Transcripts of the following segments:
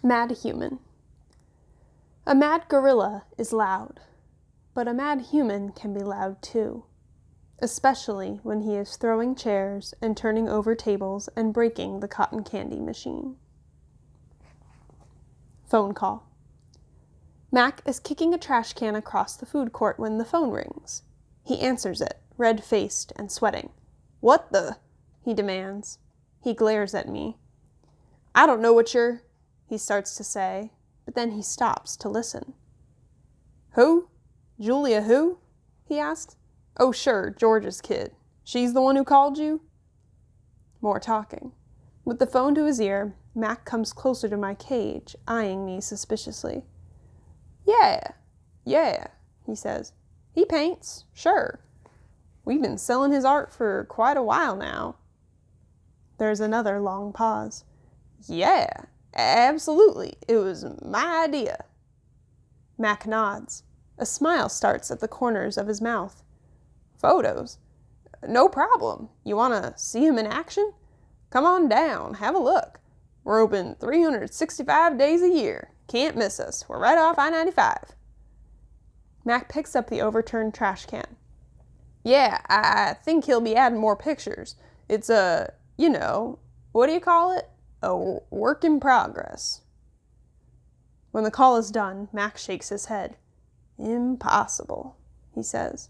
Mad human. A mad gorilla is loud, but a mad human can be loud too, especially when he is throwing chairs and turning over tables and breaking the cotton candy machine. Phone call. Mac is kicking a trash can across the food court when the phone rings. He answers it, red-faced and sweating. "What the?" he demands. He glares at me. "I don't know what you're," he starts to say, but then he stops to listen. "Who? Julia who?" he asks. "Oh sure, George's kid. She's the one who called you?" More talking. With the phone to his ear, Mac comes closer to my cage, eyeing me suspiciously. Yeah, he says. "He paints, sure. We've been selling his art for quite a while now." There's another long pause. "Yeah, absolutely. It was my idea." Mac nods. A smile starts at the corners of his mouth. "Photos? No problem. You want to see him in action? Come on down, have a look. We're open 365 days a year. Can't miss us. We're right off I-95. Mac picks up the overturned trash can. "Yeah, I think he'll be adding more pictures. It's what do you call it? A work in progress." When the call is done, Mac shakes his head. "Impossible," he says.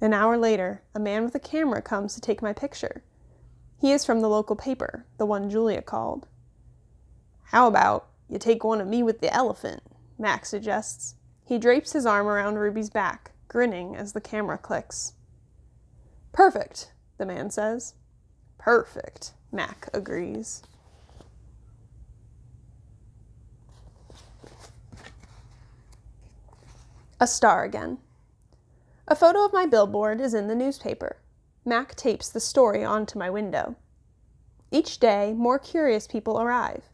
An hour later, a man with a camera comes to take my picture. He is from the local paper, the one Julia called. "How about you take one of me with the elephant?" Mac suggests. He drapes his arm around Ruby's back, grinning as the camera clicks. "Perfect," the man says. "Perfect," Mac agrees. A star again. A photo of my billboard is in the newspaper. Mac tapes the story onto my window. Each day, more curious people arrive.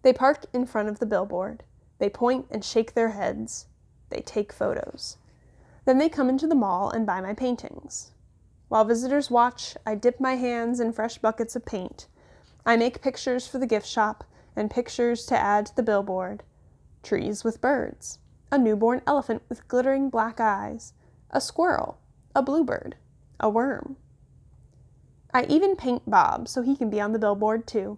They park in front of the billboard. They point and shake their heads. They take photos. Then they come into the mall and buy my paintings. While visitors watch, I dip my hands in fresh buckets of paint. I make pictures for the gift shop and pictures to add to the billboard. Trees with birds. A newborn elephant with glittering black eyes. A squirrel. A bluebird. A worm. I even paint Bob so he can be on the billboard too.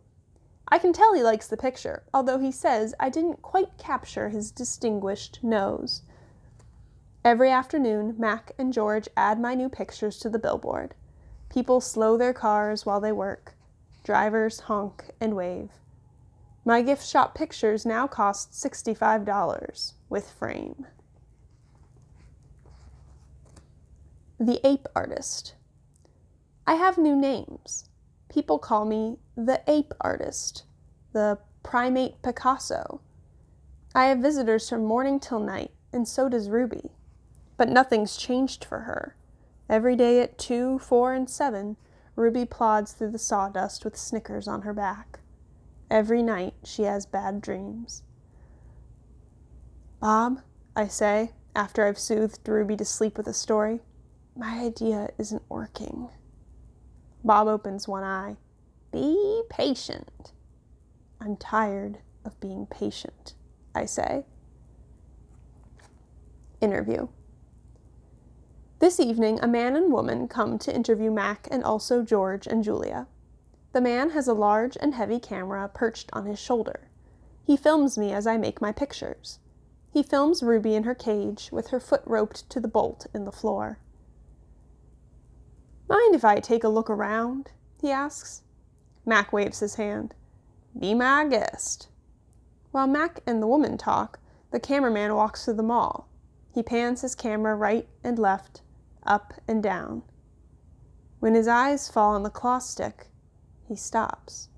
I can tell he likes the picture, although he says I didn't quite capture his distinguished nose. Every afternoon, Mac and George add my new pictures to the billboard. People slow their cars while they work. Drivers honk and wave. My gift shop pictures now cost $65, with frame. The Ape Artist. I have new names. People call me the Ape Artist, the Primate Picasso. I have visitors from morning till night, and so does Ruby. But nothing's changed for her. Every day at 2, 4, and 7, Ruby plods through the sawdust with Snickers on her back. Every night she has bad dreams. "Bob," I say, after I've soothed Ruby to sleep with a story, "my idea isn't working." Bob opens one eye. "Be patient." "I'm tired of being patient," I say. Interview. This evening, a man and woman come to interview Mac and also George and Julia. The man has a large and heavy camera perched on his shoulder. He films me as I make my pictures. He films Ruby in her cage with her foot roped to the bolt in the floor. "Mind if I take a look around?" he asks. Mac waves his hand. "Be my guest." While Mac and the woman talk, the cameraman walks through the mall. He pans his camera right and left, up and down. When his eyes fall on the claw stick, he stops.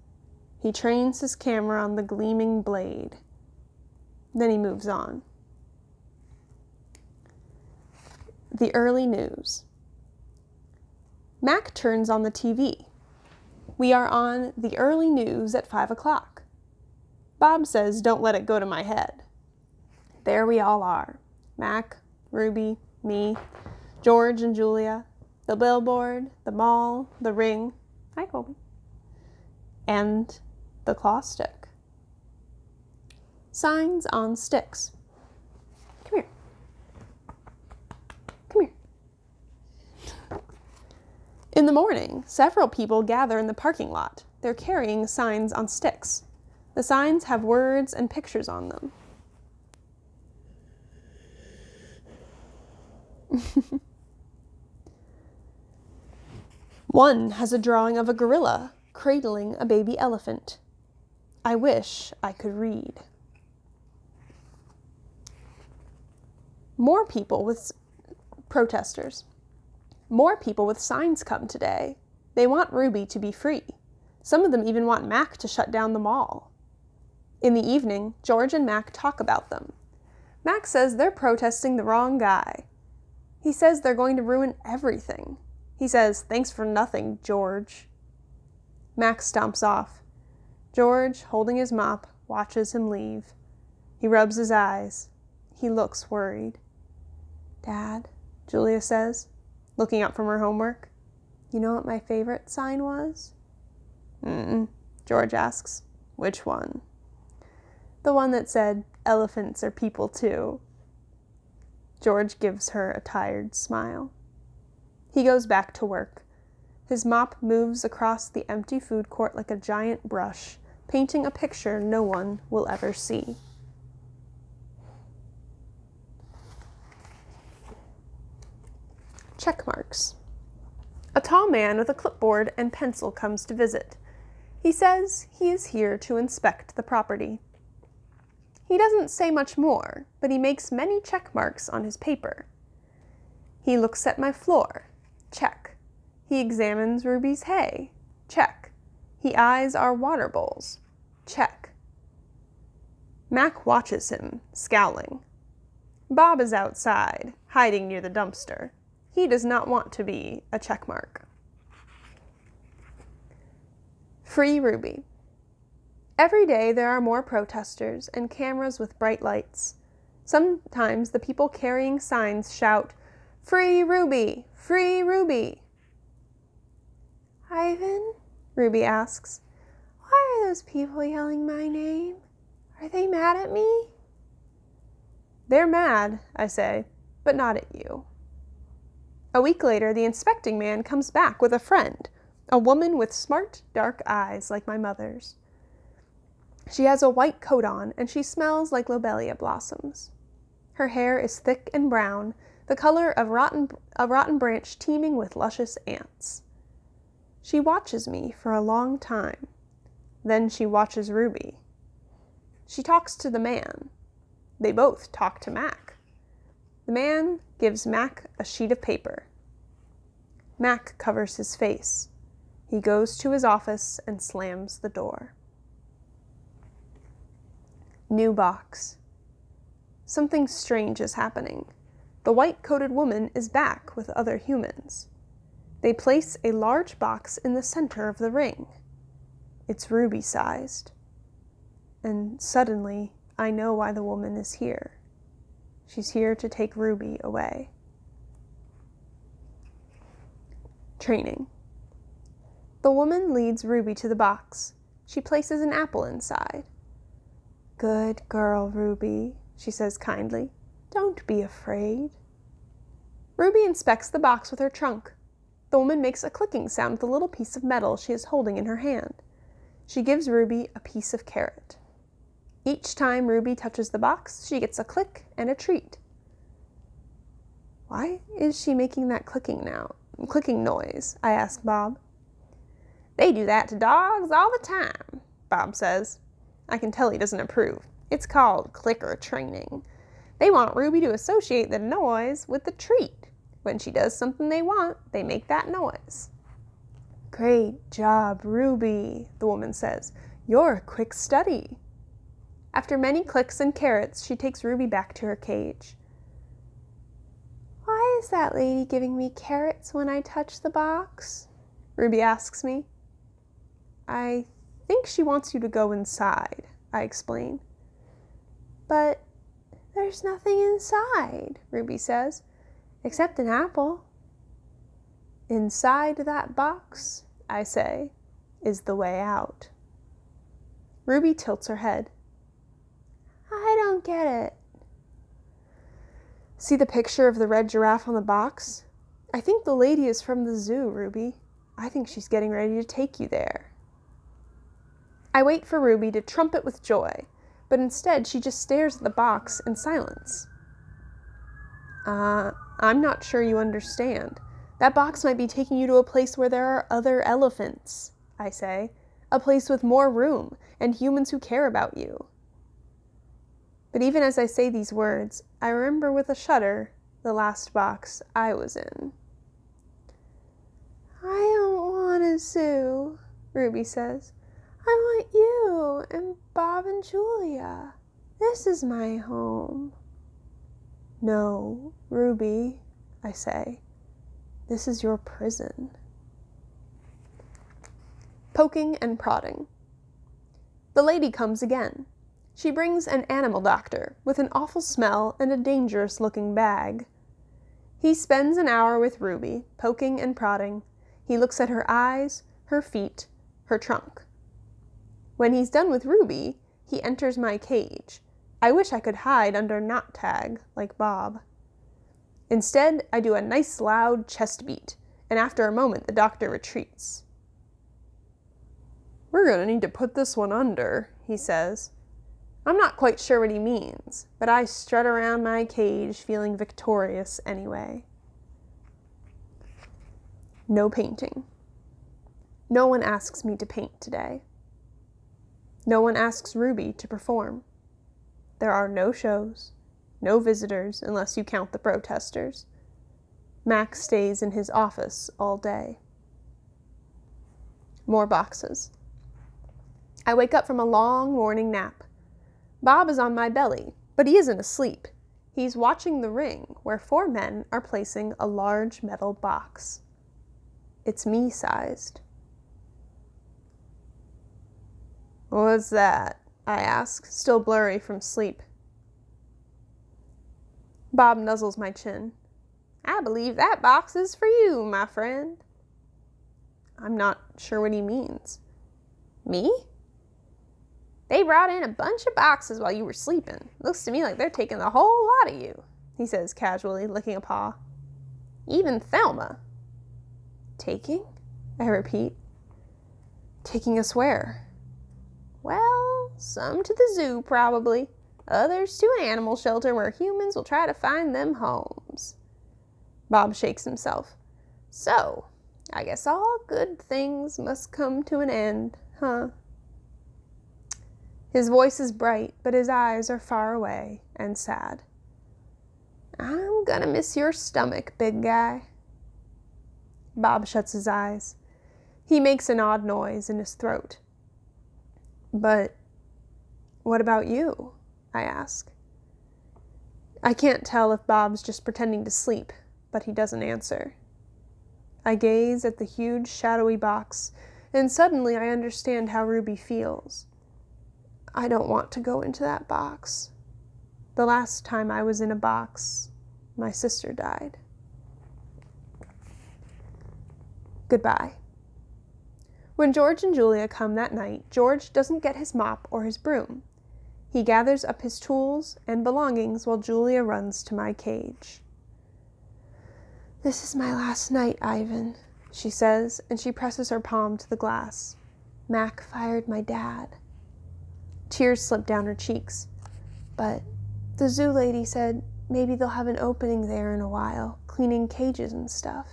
He trains his camera on the gleaming blade. Then he moves on. The early news. Mac turns on the TV. We are on the early news at 5 o'clock. Bob says don't let it go to my head. There we all are. Mac, Ruby, me, George and Julia, the billboard, the mall, the ring. Hi, Colby. And the claw stick. Signs on sticks. Come here. Come here. In the morning, several people gather in the parking lot. They're carrying signs on sticks. The signs have words and pictures on them. One has a drawing of a gorilla cradling a baby elephant. I wish I could read. More people with signs come today. They want Ruby to be free. Some of them even want Mac to shut down the mall. In the evening, George and Mac talk about them. Mac says they're protesting the wrong guy. He says they're going to ruin everything. He says, "Thanks for nothing, George." Mac stomps off. George, holding his mop, watches him leave. He rubs his eyes. He looks worried. "Dad," Julia says, looking up from her homework, "you know what my favorite sign was?" George asks. "Which one?" "The one that said, 'Elephants are people too.'" George gives her a tired smile. He goes back to work. His mop moves across the empty food court like a giant brush, painting a picture no one will ever see. Check marks. A tall man with a clipboard and pencil comes to visit. He says he is here to inspect the property. He doesn't say much more, but he makes many check marks on his paper. He looks at my floor. Check. He examines Ruby's hay. Check. He eyes our water bowls. Check. Mac watches him, scowling. Bob is outside, hiding near the dumpster. He does not want to be a check mark. Free Ruby. Every day there are more protesters and cameras with bright lights. Sometimes the people carrying signs shout, "Free Ruby! Free Ruby!" "Ivan," Ruby asks, "why are those people yelling my name? Are they mad at me?" "They're mad," I say, "but not at you." A week later, the inspecting man comes back with a friend, a woman with smart, dark eyes like my mother's. She has a white coat on, and she smells like lobelia blossoms. Her hair is thick and brown, the color of a rotten branch teeming with luscious ants. She watches me for a long time. Then she watches Ruby. She talks to the man. They both talk to Mac. The man gives Mac a sheet of paper. Mac covers his face. He goes to his office and slams the door. New box. Something strange is happening. The white-coated woman is back with other humans. They place a large box in the center of the ring. It's Ruby-sized. And suddenly, I know why the woman is here. She's here to take Ruby away. Training. The woman leads Ruby to the box. She places an apple inside. "Good girl, Ruby," she says kindly. "Don't be afraid." Ruby inspects the box with her trunk. The woman makes a clicking sound with a little piece of metal she is holding in her hand. She gives Ruby a piece of carrot. Each time Ruby touches the box, she gets a click and a treat. "Why is she making that clicking noise?" I ask Bob. "They do that to dogs all the time," Bob says. I can tell he doesn't approve. It's called clicker training. They want Ruby to associate the noise with the treat. When she does something they want, they make that noise. "Great job, Ruby," the woman says. "You're a quick study." After many clicks and carrots, she takes Ruby back to her cage. "Why is that lady giving me carrots when I touch the box?" Ruby asks me. "I think she wants you to go inside," I explain. "But there's nothing inside," Ruby says, "except an apple." "Inside that box," I say, "is the way out." Ruby tilts her head. get it. See the picture of the red giraffe on the box? I think the lady is from the zoo, Ruby. I think she's getting ready to take you there. I wait for Ruby to trumpet with joy, but instead she just stares at the box in silence. I'm not sure you understand. That box might be taking you to a place where there are other elephants, I say. A place with more room and humans who care about you. But even as I say these words, I remember with a shudder the last box I was in. I don't want a zoo, Ruby says. I want you and Bob and Julia. This is my home. No, Ruby, I say. This is your prison. Poking and prodding. The lady comes again. She brings an animal doctor with an awful smell and a dangerous-looking bag. He spends an hour with Ruby, poking and prodding. He looks at her eyes, her feet, her trunk. When he's done with Ruby, he enters my cage. I wish I could hide under knot tag like Bob. Instead, I do a nice loud chest beat, and after a moment the doctor retreats. We're going to need to put this one under, he says. I'm not quite sure what he means, but I strut around my cage feeling victorious anyway. No painting. No one asks me to paint today. No one asks Ruby to perform. There are no shows, no visitors unless you count the protesters. Max stays in his office all day. More boxes. I wake up from a long morning nap. Bob is on my belly, but he isn't asleep. He's watching the ring where 4 men are placing a large metal box. It's me-sized. What's that? I ask, still blurry from sleep. Bob nuzzles my chin. I believe that box is for you, my friend. I'm not sure what he means. Me? They brought in a bunch of boxes while you were sleeping. Looks to me like they're taking the whole lot of you, he says casually, licking a paw. Even Thelma. Taking? I repeat. Taking us where? Well, some to the zoo, probably. Others to an animal shelter where humans will try to find them homes. Bob shakes himself. So, I guess all good things must come to an end, huh? His voice is bright, but his eyes are far away and sad. I'm gonna miss your stomach, big guy. Bob shuts his eyes. He makes an odd noise in his throat. But what about you? I ask. I can't tell if Bob's just pretending to sleep, but he doesn't answer. I gaze at the huge shadowy box, and suddenly I understand how Ruby feels. I don't want to go into that box. The last time I was in a box, my sister died. Goodbye. When George and Julia come that night, George doesn't get his mop or his broom. He gathers up his tools and belongings while Julia runs to my cage. This is my last night, Ivan, she says, and she presses her palm to the glass. Mac fired my dad. Tears slip down her cheeks. But the zoo lady said maybe they'll have an opening there in a while, cleaning cages and stuff.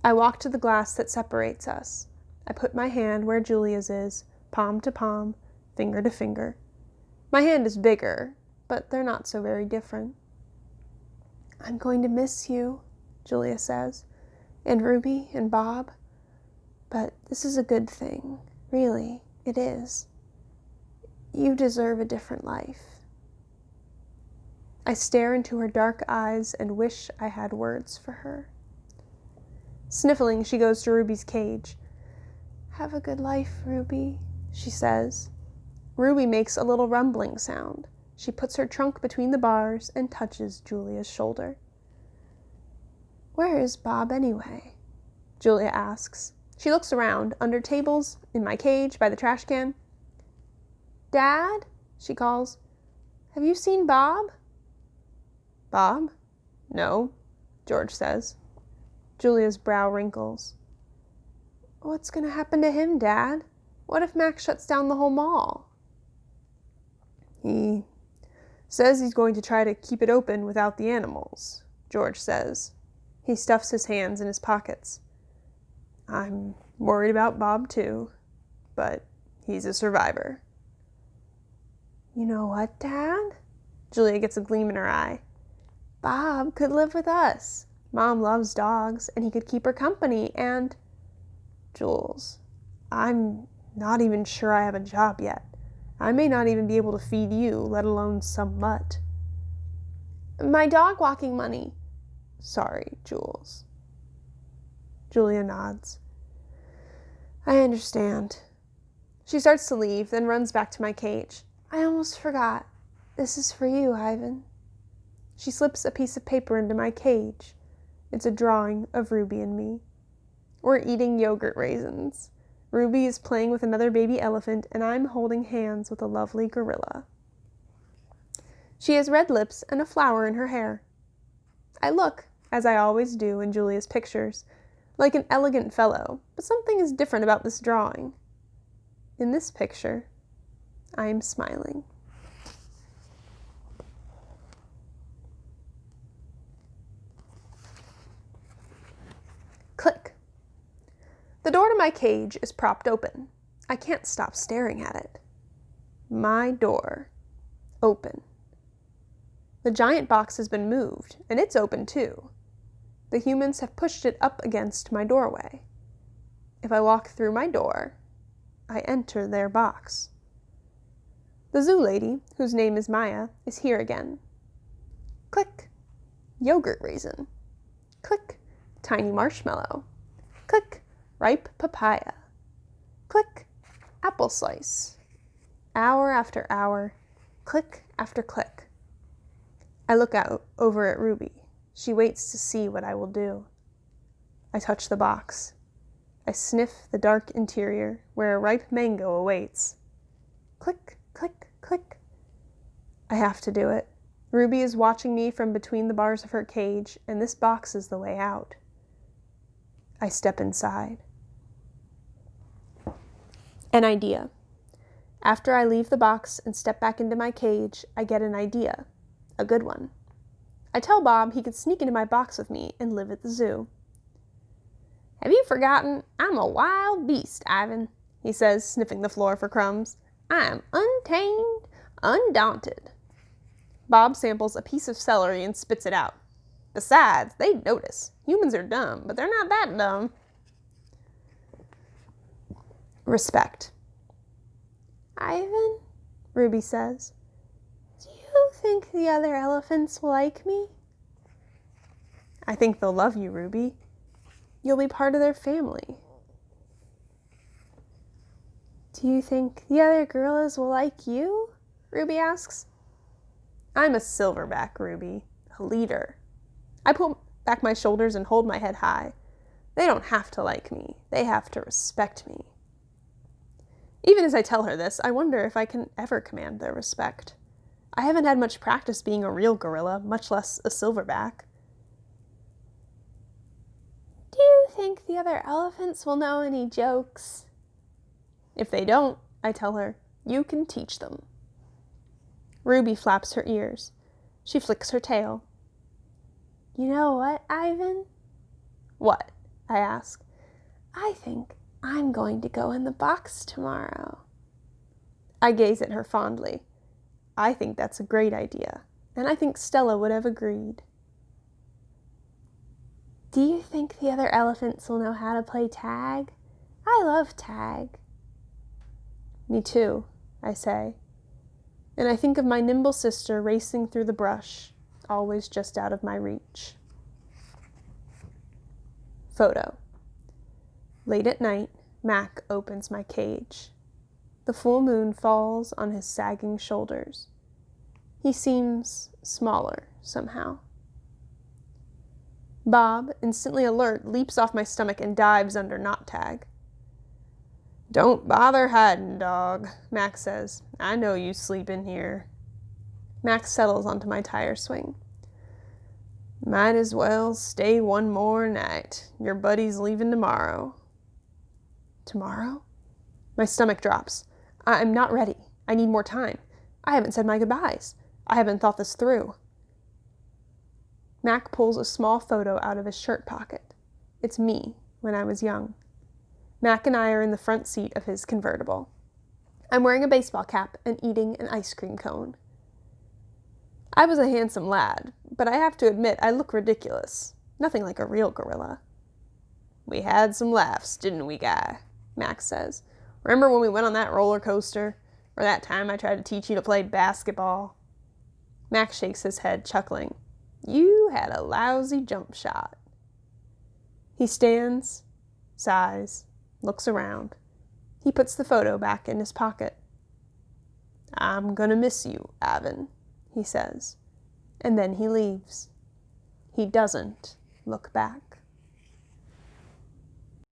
I walk to the glass that separates us. I put my hand where Julia's is, palm to palm, finger to finger. My hand is bigger, but they're not so very different. I'm going to miss you, Julia says, and Ruby and Bob. But this is a good thing. Really, it is. You deserve a different life. I stare into her dark eyes and wish I had words for her. Sniffling, she goes to Ruby's cage. Have a good life, Ruby, she says. Ruby makes a little rumbling sound. She puts her trunk between the bars and touches Julia's shoulder. Where is Bob anyway? Julia asks. She looks around, under tables, in my cage, by the trash can. Dad? She calls. Have you seen Bob? Bob? No, George says. Julia's brow wrinkles. What's going to happen to him, Dad? What if Max shuts down the whole mall? He says he's going to try to keep it open without the animals, George says. He stuffs his hands in his pockets. I'm worried about Bob too, but he's a survivor. You know what, Dad? Julia gets a gleam in her eye. Bob could live with us. Mom loves dogs, and he could keep her company, and... Jules, I'm not even sure I have a job yet. I may not even be able to feed you, let alone some mutt. My dog walking money. Sorry, Jules. Julia nods. I understand. She starts to leave, then runs back to my cage. I almost forgot. This is for you, Ivan. She slips a piece of paper into my cage. It's a drawing of Ruby and me. We're eating yogurt raisins. Ruby is playing with another baby elephant, and I'm holding hands with a lovely gorilla. She has red lips and a flower in her hair. I look, as I always do in Julia's pictures, like an elegant fellow, but something is different about this drawing. In this picture, I am smiling. Click. The door to my cage is propped open. I can't stop staring at it. My door. Open. The giant box has been moved, and it's open too. The humans have pushed it up against my doorway. If I walk through my door, I enter their box. The zoo lady, whose name is Maya, is here again. Click. Yogurt raisin. Click. Tiny marshmallow. Click. Ripe papaya. Click. Apple slice. Hour after hour. Click after click. I look out over at Ruby. She waits to see what I will do. I touch the box. I sniff the dark interior where a ripe mango awaits. Click, click, click. I have to do it. Ruby is watching me from between the bars of her cage, and this box is the way out. I step inside. An idea. After I leave the box and step back into my cage, I get an idea. A good one. I tell Bob he could sneak into my box with me and live at the zoo. Have you forgotten? I'm a wild beast, Ivan, he says, sniffing the floor for crumbs. I am untamed, undaunted. Bob samples a piece of celery and spits it out. Besides, they'd notice. Humans are dumb, but they're not that dumb. Respect. Ivan, Ruby says, do you think the other elephants will like me? I think they'll love you, Ruby. You'll be part of their family. Do you think the other gorillas will like you? Ruby asks. I'm a silverback, Ruby, a leader. I pull back my shoulders and hold my head high. They don't have to like me. They have to respect me. Even as I tell her this, I wonder if I can ever command their respect. I haven't had much practice being a real gorilla, much less a silverback. Do you think the other elephants will know any jokes? If they don't, I tell her, you can teach them. Ruby flaps her ears. She flicks her tail. You know what, Ivan? What? I ask. I think I'm going to go in the box tomorrow. I gaze at her fondly. I think that's a great idea, and I think Stella would have agreed. Do you think the other elephants will know how to play tag? I love tag. Me too, I say. And I think of my nimble sister racing through the brush, always just out of my reach. Photo. Late at night, Mac opens my cage. The full moon falls on his sagging shoulders. He seems smaller somehow. Bob, instantly alert, leaps off my stomach and dives under knot tag. Don't bother hiding, dog, Mac says. I know you sleep in here. Max settles onto my tire swing. Might as well stay one more night. Your buddy's leaving tomorrow. Tomorrow? My stomach drops. I'm not ready. I need more time. I haven't said my goodbyes. I haven't thought this through. Mac pulls a small photo out of his shirt pocket. It's me when I was young. Mac and I are in the front seat of his convertible. I'm wearing a baseball cap and eating an ice cream cone. I was a handsome lad, but I have to admit I look ridiculous. Nothing like a real gorilla. We had some laughs, didn't we, Guy? Max says. Remember when we went on that roller coaster? Or that time I tried to teach you to play basketball? Max shakes his head, chuckling. You had a lousy jump shot. He stands, sighs, looks around. He puts the photo back in his pocket. I'm gonna miss you, Ivan, he says, and then he leaves. He doesn't look back.